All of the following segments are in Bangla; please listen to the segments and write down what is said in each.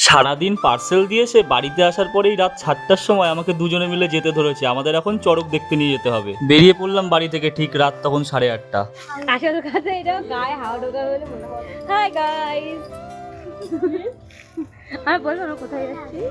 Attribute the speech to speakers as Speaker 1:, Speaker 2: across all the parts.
Speaker 1: সারাদিন পার্সেল দিয়ে সে বাড়িতে আসার পরেই রাত 7টার সময় আমাকে দুজনে মিলে যেতে ধরেছে। আমাদের এখন চড়ক দেখতে নিয়ে যেতে হবে। বেরিয়ে পড়লাম বাড়ি থেকে ঠিক রাত তখন 8:30।
Speaker 2: আসল কথা এটা গায়ে হাওয়া ঢোকা বলে মনে হয়। হাই গাইস, আমি বলবো না কোথায় যাচ্ছি।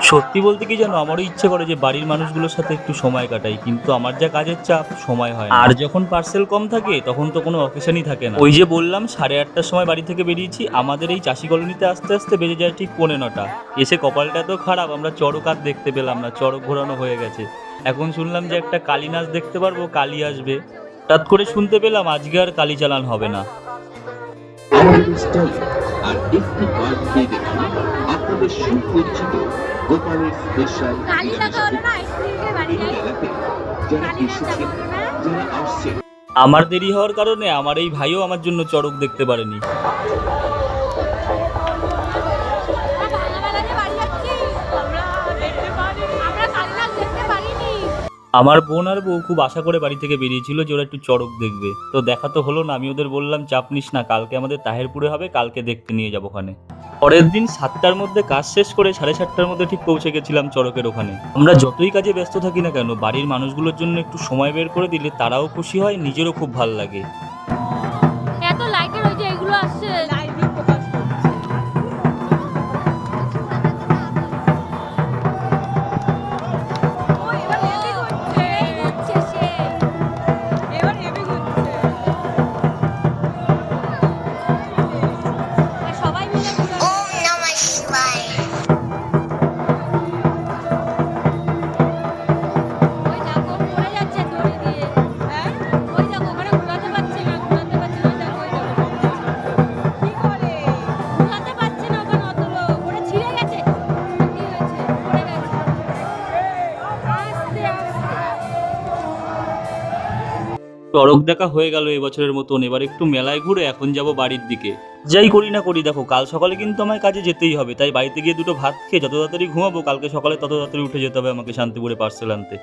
Speaker 1: সত্যি বলতে কি জানো, আমারও ইচ্ছে করে যে বাড়ির মানুষগুলোর সাথে একটু সময় কাটাই, কিন্তু আমার যা কাজের চাপ সময় হয় না। আর যখন পার্সেল কম থাকে তখন তো কোনো অকেশনই থাকে না। ওই যে বললাম 8:30টার সময় বাড়ি থেকে বেরিয়েছি, আমাদের এই চাষি কলোনিতে আস্তে আস্তে বেজে যায় ঠিক 9:45। এসে কপালটা তো খারাপ, আমরা চড়ক আর দেখতে পেলাম না, চড়ক ঘোরানো হয়ে গেছে। এখন শুনলাম যে একটা কালী নাচ দেখতে পারবো, কালী আসবে। হঠাৎ করে শুনতে পেলাম আজকে আর কালী চালান হবে না।
Speaker 3: আমাদের স্টল আর একটি কার্ড পেয়ে দেখুন আপনাদের সুপরিচিত গোপালের স্পেশাল
Speaker 2: কালী দেখা হলো না, আইসক্রিমে বাড়ি যাই।
Speaker 3: যারা এসেছেন যারা আসছেন।
Speaker 1: আমার দেরি হওয়ার কারণে আমার এই ভাইও আমার জন্য চড়ক দেখতে পারেনি। আমার বোন আর বউ খুব আশা করে বাড়ি থেকে বেরিয়েছিল যে ওরা একটু চড়ক দেখবে, তো দেখা তো হলো না। আমি ওদের বললাম চাপ নিস না, কালকে আমাদের তাহেরপুরে হবে, কালকে দেখতে নিয়ে যাবো ওখানে। পরের দিন 7টার মধ্যে কাজ শেষ করে 7:30টার মধ্যে ঠিক পৌঁছে গেছিলাম চড়কের ওখানে। আমরা যতই কাজে ব্যস্ত থাকি না কেন, বাড়ির মানুষগুলোর জন্য একটু সময় বের করে দিলে তারাও খুশি হয়, নিজেরও খুব ভালো লাগে।
Speaker 2: এত লাইটের ওই যে এগুলো আসছে, সবাই মিলে ওই দেখো পড়ে যাচ্ছে দড়ি দিয়ে। হ্যাঁ ওই দেখো ওখানে ঘোরাতে পারছে না, ঘোরাতে পারছে না, দেখো ওই দেখো কি করে ঘোরাতে পারছে না, ওখানে অতগুলো ওটা ছিঁড়ে গেছে। কি হয়েছে? পড়ে গেছে। আস্তে আস্তে
Speaker 1: চড়ক দেখা হয়ে গেল এবছরের মতন। এবার একটু মেলায় ঘুরে এখন যাব বাড়ির দিকে। যাই করি না করি দেখো, কাল সকালে কিন্তু আমায় কাজে যেতেই হবে, তাই বাড়িতে গিয়ে দুটো ভাত খেয়ে যত তাড়াতাড়ি ঘুমাবো, কালকে সকালে তত তাড়াতাড়ি উঠে যেতে হবে আমাকে শান্তিপুরে পার্সেল আনতে।